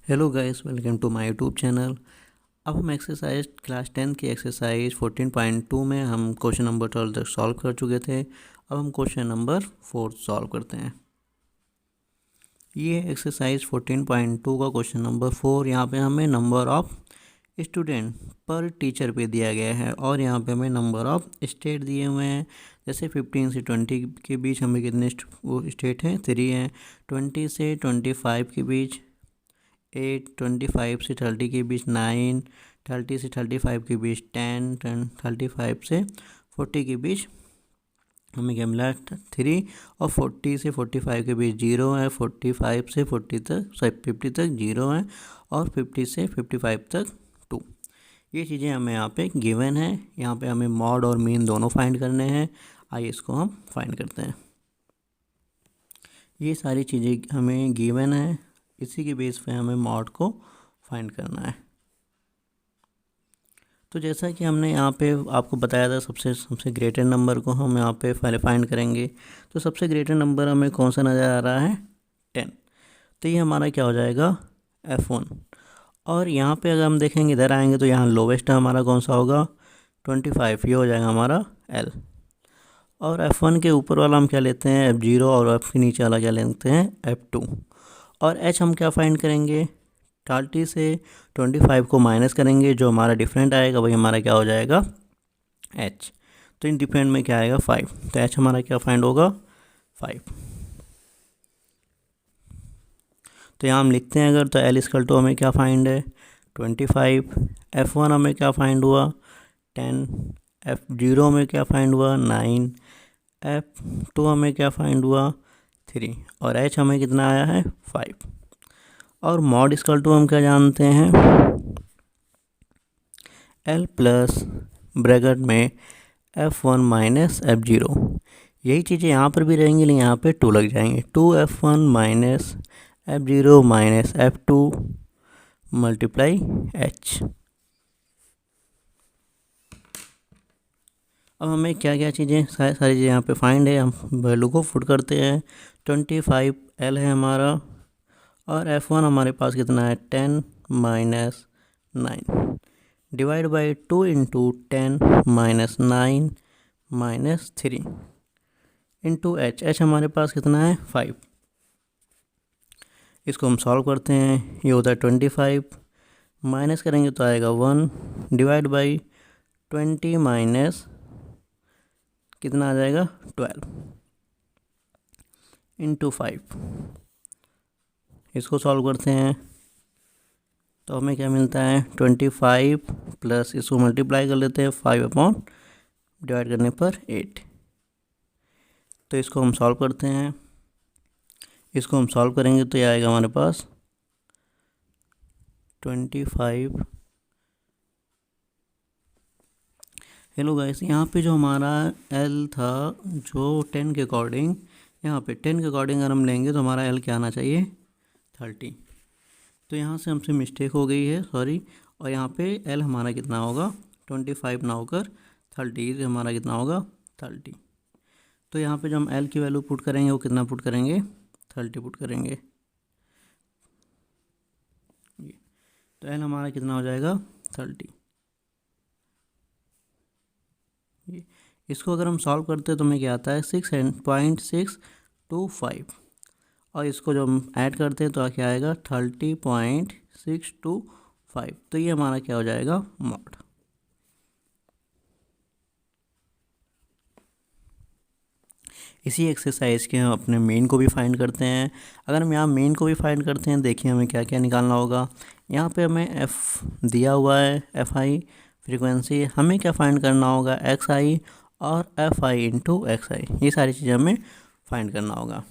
Hello guys, welcome to my YouTube channel. अब हम exercise class 10 की एक्सरसाइज 14.2 में हम क्वेश्चन नंबर 12 तक सॉल्व कर चुके थे। अब हम क्वेश्चन नंबर 4 सॉल्व करते हैं। ये एक्सरसाइज 14.2 का क्वेश्चन नंबर 4। यहाँ पे हमें नंबर ऑफ स्टूडेंट पर टीचर पे दिया गया है और यहाँ पे हमें नंबर ऑफ स्टेट दिए हुए हैं। जैसे 15 से 20 के बीच हमें कितने वो स्टेट हैं, 3 हैं। 20 से 25 के बीच 8, 25 से 30 के बीच 9, 30 से 35 के बीच 10, 35 से 40 के बीच हमें क्या मिला 3, और 40 से 45 के बीच 0 है। 45 से 40 तक 50 तक 0 है, और 50 से 55 तक 2। ये चीज़ें हमें यहाँ पे गिवन है। यहाँ पे हमें मॉड और मीन दोनों फाइंड करने हैं। आइए इसको हम फाइंड करते हैं। ये सारी चीज़ें हमें गिवन है, इसी के बेस पे हमें मॉड को फाइंड करना है। तो जैसा कि हमने यहाँ पे आपको बताया था, सबसे ग्रेटर नंबर को हम यहाँ पे पहले फाइंड करेंगे। तो सबसे ग्रेटर नंबर हमें कौन सा नज़र आ रहा है, 10। तो ये हमारा क्या हो जाएगा, F1। और यहाँ पे अगर हम देखेंगे, इधर आएंगे तो यहाँ लोवेस्ट हमारा कौन सा होगा, 25। ये हो जाएगा हमारा L। और F1 के ऊपर वाला हम क्या लेते हैं, F0, और F के नीचे वाला क्या लेते हैं, F2। और H हम क्या फाइंड करेंगे, 30 से 25 को माइनस करेंगे, जो हमारा डिफरेंट आएगा वही हमारा क्या हो जाएगा, H। तो इन डिफरेंट में क्या आएगा, 5। तो H हमारा क्या फाइंड होगा, 5। तो यहाँ हम लिखते हैं अगर, तो L इक्वल टू हमें क्या फाइंड है, 25। F1 हमें क्या फाइंड हुआ, 10। F0 में क्या फाइंड हुआ, 9। F2 हमें क्या फाइंड हुआ, 3। और H हमें कितना आया है, 5। और मॉड इक्वल टू हम क्या जानते हैं, L प्लस ब्रैकेट में F1 माइनस F0। यही चीज़ें यहाँ पर भी रहेंगी, लेकिन यहाँ पे 2 लग जाएंगे। 2F1 minus F0 minus F2 multiply H। अब हमें क्या क्या चीज़ें, सारी चीज़ें यहाँ पे फाइंड है। हम वैल्यू को पुट करते हैं। 25 L है हमारा, और F1 हमारे पास कितना है, 10 minus 9 divide by 2 into 10 minus 9 minus 3 into H हमारे पास कितना है, 5। इसको हम सॉल्व करते हैं। ये होता है 25, माइनस करेंगे तो आएगा 1, डिवाइड बाई 20 माइनस कितना आ जाएगा, 12 इंटू 5। इसको सॉल्व करते हैं तो हमें क्या मिलता है, 25 प्लस इसको मल्टीप्लाई कर लेते हैं 5 अपॉन डिवाइड करने पर 8। तो इसको हम सॉल्व करते हैं। इसको हम सॉल्व करेंगे तो ये आएगा हमारे पास 25। हेलो गाइस, यहाँ पे जो हमारा L था, जो 10 के अकॉर्डिंग, यहाँ पे 10 के अकॉर्डिंग अगर हम लेंगे तो हमारा L क्या आना चाहिए, 30। तो यहाँ से हमसे मिस्टेक हो गई है, सॉरी। और यहाँ पे L हमारा कितना होगा, 25 ना होकर 30। तो हमारा कितना होगा, 30। तो यहाँ पे जो हम L की वैल्यू पुट करेंगे वो कितना पुट करेंगे, 30 पुट करेंगे। तो L हमारा कितना हो जाएगा, 30। इसको अगर हम सॉल्व करते हैं तो हमें क्या आता है, 6.625। और इसको जब हम ऐड करते हैं तो क्या आएगा, 30.625। तो ये हमारा क्या हो जाएगा, मॉड। इसी एक्सरसाइज के हम अपने मेन को भी फाइंड करते हैं। अगर हम यहाँ मेन को भी फाइंड करते हैं, देखिए हमें क्या क्या निकालना होगा। यहाँ पे हमें F दिया हुआ है, FI फ्रीक्वेंसी। हमें क्या फाइंड करना होगा, XI और FI इंटू XI। ये सारी चीज़ें हमें फाइंड करना होगा।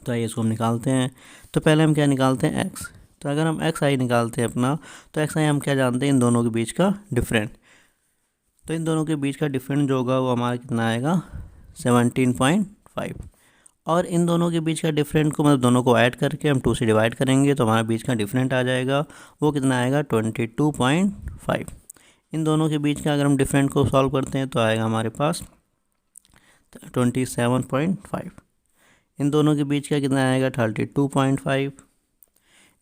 तो आइए इसको हम निकालते हैं। तो पहले हम क्या निकालते हैं, X। तो अगर हम XI निकालते हैं अपना, तो XI हम क्या जानते हैं, इन दोनों के बीच का डिफरेंट। तो इन दोनों के बीच का डिफरेंट जो होगा वो हमारा कितना आएगा, 17.5। और इन दोनों के बीच का डिफरेंट को, मतलब दोनों को ऐड करके हम 2 से डिवाइड करेंगे तो हमारे बीच का डिफरेंट आ जाएगा, वो कितना आएगा, 22.5। इन दोनों के बीच का अगर हम डिफरेंट को सॉल्व करते हैं तो आएगा हमारे पास 27.5। इन दोनों के बीच का कितना आएगा, 32.5।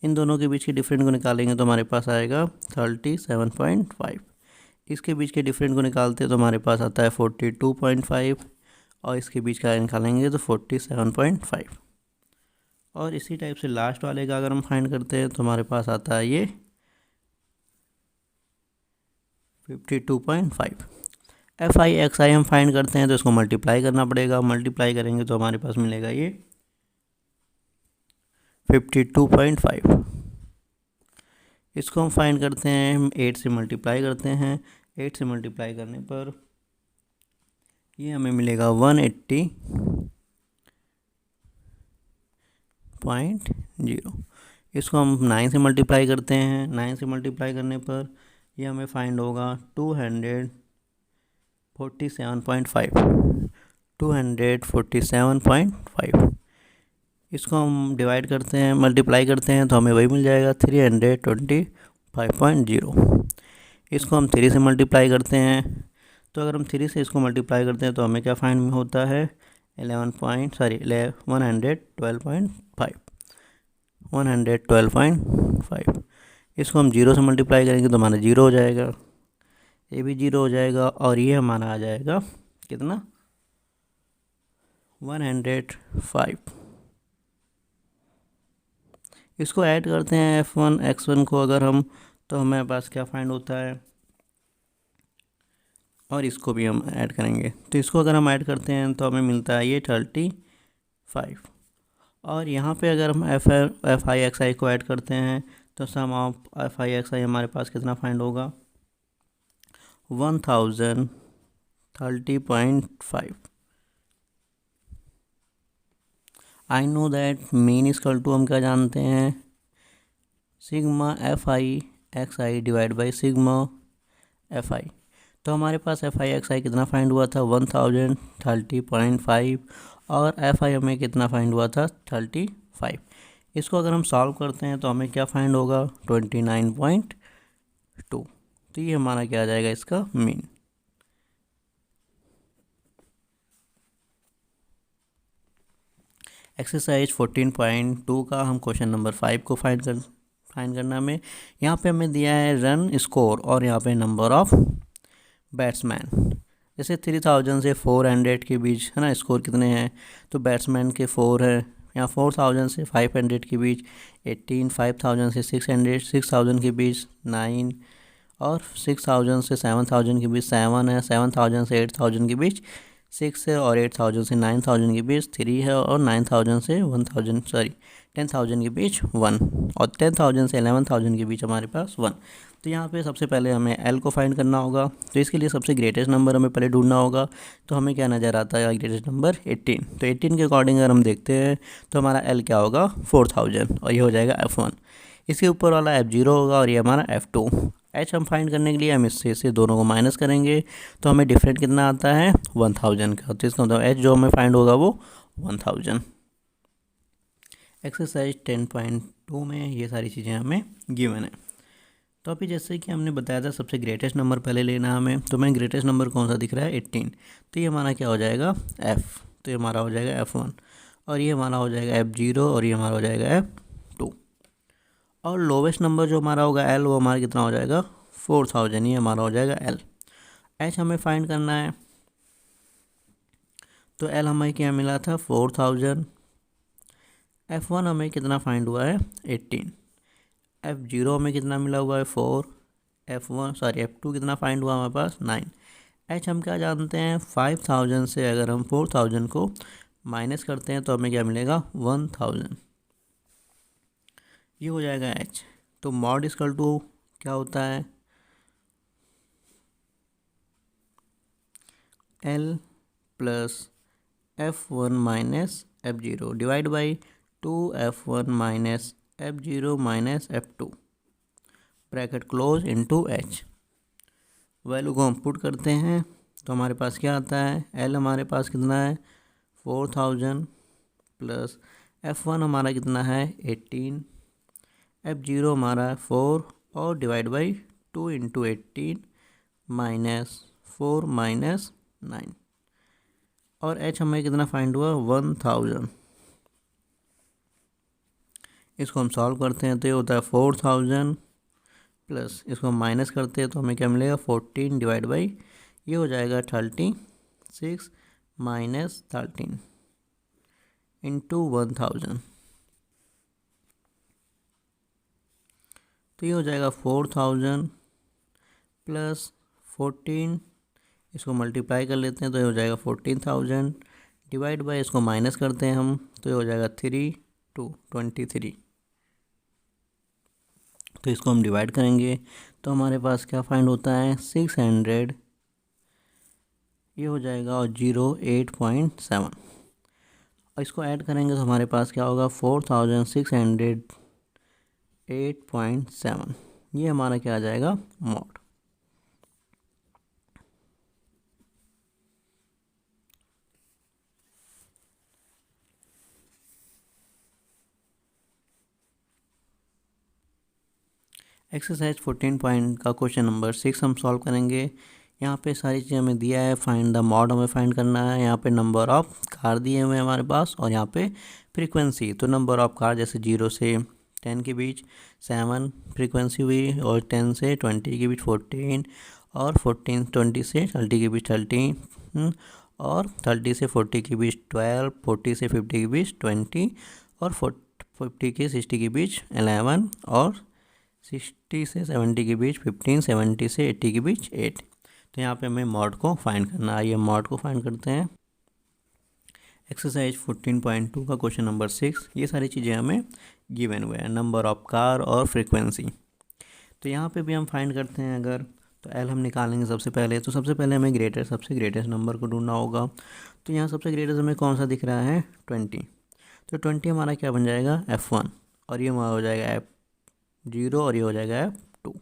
इन दोनों के बीच के डिफरेंट को निकालेंगे तो हमारे पास आएगा 37.5। इसके बीच के डिफरेंट को निकालते हैं तो हमारे पास आता है 42.5 और इसके बीच का निकालेंगे तो 47.5। और इसी टाइप से लास्ट वाले का अगर हम फाइंड करते हैं तो हमारे पास आता है ये 52.5। FI हम फाइंड करते हैं तो इसको मल्टीप्लाई करना पड़ेगा, मल्टीप्लाई करेंगे तो हमारे पास मिलेगा ये 52.5। इसको हम फाइंड करते हैं 8 से मल्टीप्लाई करते हैं, 8 से मल्टीप्लाई करने पर ये हमें मिलेगा 180.0। इसको हम 9 से मल्टीप्लाई करते हैं, 9 से मल्टीप्लाई करने पर ये हमें फाइंड होगा 247.5। इसको हम डिवाइड करते हैं, मल्टीप्लाई करते हैं तो हमें वही मिल जाएगा 325.0। इसको हम 3 से मल्टीप्लाई करते हैं तो अगर हम 3 से इसको मल्टीप्लाई करते हैं तो हमें क्या फाइंड होता है 112.5। इसको हम 0 से मल्टीप्लाई करेंगे तो हमारा 0 हो जाएगा, ये भी 0 हो जाएगा और ये हमारा आ जाएगा कितना 105। इसको ऐड करते हैं f1 x1 को अगर हम, तो हमारे पास क्या फाइंड होता है, और इसको भी हम ऐड करेंगे तो इसको अगर हम ऐड करते हैं तो हमें मिलता है ये 35। और यहाँ पे अगर हम FI XI को ऐड करते हैं तो सम ऑफ FI XI हमारे पास कितना फाइंड होगा 1030.5। I know that mean equal to हम क्या जानते हैं sigma FI XI divide by sigma FI। तो हमारे पास FI XI कितना फाइंड हुआ था 1030.5 और FI हमें कितना फाइंड हुआ था 35। इसको अगर हम सॉल्व करते हैं तो हमें क्या फाइंड होगा 29.2। तो ये हमारा क्या आ जाएगा इसका मीन। एक्सरसाइज 14.2 का हम क्वेश्चन नंबर 5 को फाइंड करना में, यहाँ पे हमें दिया है रन स्कोर और यहाँ पे नंबर ऑफ बैट्समैन। जैसे 3000 से 400 के बीच है ना स्कोर कितने हैं, तो बैट्समैन के 4 है। यहाँ 4000 से 500 के बीच 18, 5000 से 6000 के बीच 9 और 6000 से 7000 के बीच 7 है। 7000 से 8000 के बीच 6 है और 8000 से 9000 के बीच 3 है और 9000 से 10,000 के बीच 1 और 10,000 से 11,000 के बीच हमारे पास 1। तो यहाँ पे सबसे पहले हमें L को फाइंड करना होगा, तो इसके लिए सबसे ग्रेटेस्ट नंबर हमें पहले ढूंढना होगा। तो हमें क्या नज़र आता है ग्रेटेस्ट नंबर 18। तो 18 के अकॉर्डिंग अगर हम देखते हैं तो हमारा L क्या होगा 4000 और ये हो जाएगा F1। इसके ऊपर वाला F0 होगा और ये हमारा F2। H हम फाइंड करने के लिए हम इससे दोनों को माइनस करेंगे तो हमें डिफरेंट कितना आता है 1000 का। तो इसका मतलब H जो हमें फाइंड होगा वो 1000। एक्सरसाइज 10.2 में ये सारी चीज़ें हमें गिवन है। तो अभी जैसे कि हमने बताया था सबसे ग्रेटेस्ट नंबर पहले लेना हमें, तो हमें ग्रेटेस्ट नंबर कौन सा दिख रहा है 18। तो ये हमारा क्या हो जाएगा F, तो ये हमारा हो जाएगा F1 और ये हमारा हो जाएगा F0 और ये हमारा हो जाएगा F2। और लोवेस्ट नंबर जो हमारा होगा L वो हमारा कितना हो जाएगा 4000, ये हमारा हो जाएगा L। H हमें फाइंड करना है तो L हमें क्या मिला था 4000। F1 हमें कितना फाइंड हुआ है 18। F0 हमें कितना मिला हुआ है 4। F2 कितना फाइंड हुआ हमारे पास 9। H हम क्या जानते हैं 5000 से अगर हम 4000 को माइनस करते हैं तो हमें क्या मिलेगा 1000, ये हो जाएगा H। तो मॉड इक्वल टू क्या होता है L plus F1 minus F0 divide by 2F1 minus F0 minus F2 bracket close into H। Value को हम पुट करते हैं तो हमारे पास क्या आता है L हमारे पास कितना है 4000 प्लस F1 हमारा कितना है 18, F0 हमारा 4 और divide by 2 into 18 minus 4 minus 9 और H हमें कितना फाइंड हुआ 1000। इसको हम सॉल्व करते हैं तो ये होता है 4000 प्लस इसको हम माइनस करते हैं तो हमें क्या मिलेगा 14 डिवाइड बाई ये हो जाएगा 36 माइनस 13 इंटू 1000। तो ये हो जाएगा 4000 प्लस 14, इसको मल्टीप्लाई कर लेते हैं तो ये हो जाएगा 14000 डिवाइड बाय इसको माइनस करते हैं हम तो ये हो जाएगा 3 2 23। तो इसको हम डिवाइड करेंगे तो हमारे पास क्या फाइंड होता है 600, ये हो जाएगा और 08.7 और इसको ऐड करेंगे तो हमारे पास क्या होगा 4608.7। ये हमारा क्या आ जाएगा मॉड। एक्सरसाइज 14 पॉइंट का क्वेश्चन नंबर 6 हम सॉल्व करेंगे। यहाँ पे सारी चीज़ें हमें दिया है, फाइंड द मॉड हमें फाइंड करना है। यहाँ पे नंबर ऑफ कार दिए हुए हैं हमारे पास और यहाँ पे फ्रीक्वेंसी। तो नंबर ऑफ कार जैसे 0 से 10 के बीच 7 फ्रीक्वेंसी हुई और 10 से 20 के बीच 14 और 20 से 30 के बीच 13 और 30 से 40 के बीच 12, 40 से 50 के बीच 20 और 50 के 60 के बीच 11 और 60 से 70 के बीच 15, 70 से 80 के बीच 8। तो यहाँ पे हमें मॉड को फाइंड करना है। आइए मॉड को फाइंड करते हैं। एक्सरसाइज 14.2 का क्वेश्चन नंबर 6, ये सारी चीज़ें हमें गिवन हुए हैं, नंबर ऑफ कार और फ्रीक्वेंसी। तो यहाँ पे भी हम फाइंड करते हैं अगर, तो एल हम निकालेंगे सबसे पहले। तो सबसे पहले हमें सबसे ग्रेटेस्ट नंबर को ढूंढना होगा। तो यहाँ सबसे ग्रेटेस्ट हमें कौन सा दिख रहा है 20। तो 20 हमारा क्या बन जाएगा F1 और ये हमारा हो जाएगा F0 और ये हो जाएगा F2।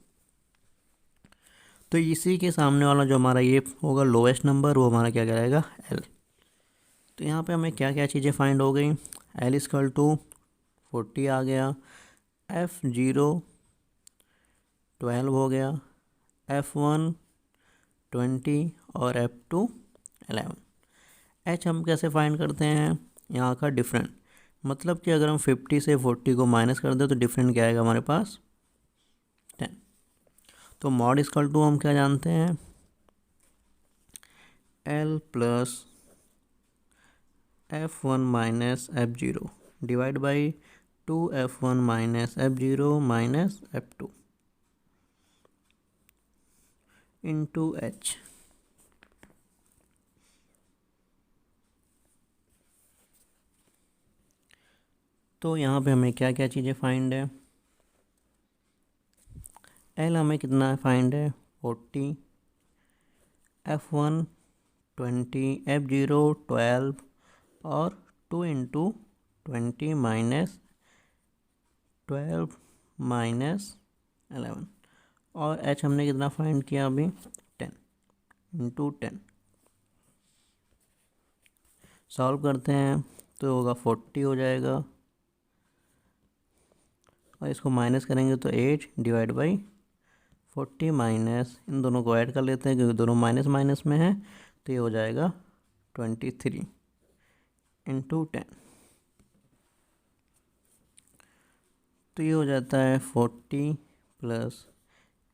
तो इसी के सामने वाला जो हमारा ये होगा लोएस्ट नंबर वो हमारा क्या कराएगा L। तो यहाँ पे हमें क्या क्या चीज़ें फाइंड हो गई। L इक्वल टू 40 आ गया, F0 12 हो गया, F1 20 और F2 11। H हम कैसे फाइंड करते हैं, यहाँ का डिफरेंट, मतलब कि अगर हम 50 से 40 को माइनस कर दें तो डिफरेंट क्या आएगा हमारे पास 10। तो मॉड इक्वल टू हम क्या जानते हैं L plus F1 minus F0 divide by 2F1 minus F0 minus F2 into H। तो यहाँ पे हमें क्या क्या चीज़ें फाइंड है। L हमें कितना फाइंड है 40, F1 20, F0 12 और 2 इंटू 20 माइनस 12 माइनस 11 और H हमने कितना फाइंड किया अभी 10 इंटू 10। सॉल्व करते हैं तो होगा 40 हो जाएगा और इसको माइनस करेंगे तो 8 डिवाइड बाई 40 माइनस, इन दोनों को ऐड कर लेते हैं क्योंकि दोनों माइनस माइनस में है। तो ये हो जाएगा 23 इंटू 10। तो ये हो जाता है 40 प्लस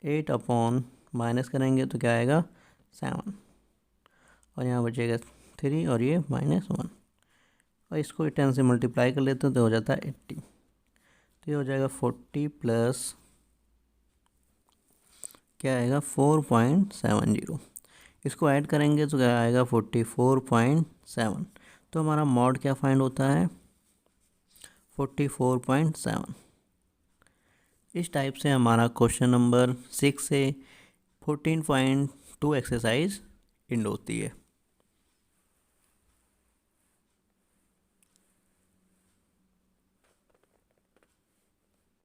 8 अपॉन माइनस करेंगे तो क्या आएगा 7 और यहाँ बचेगा 3 और ये -1 और इसको 10 से मल्टीप्लाई कर लेते हैं तो हो जाता है 80। तो ये हो जाएगा 40 प्लस क्या आएगा 4.70। इसको ऐड करेंगे तो क्या आएगा 44.7। तो हमारा मॉड क्या फाइंड होता है 44.7। इस टाइप से हमारा क्वेश्चन नंबर 6 से 14.2 एक्सरसाइज एंड होती है।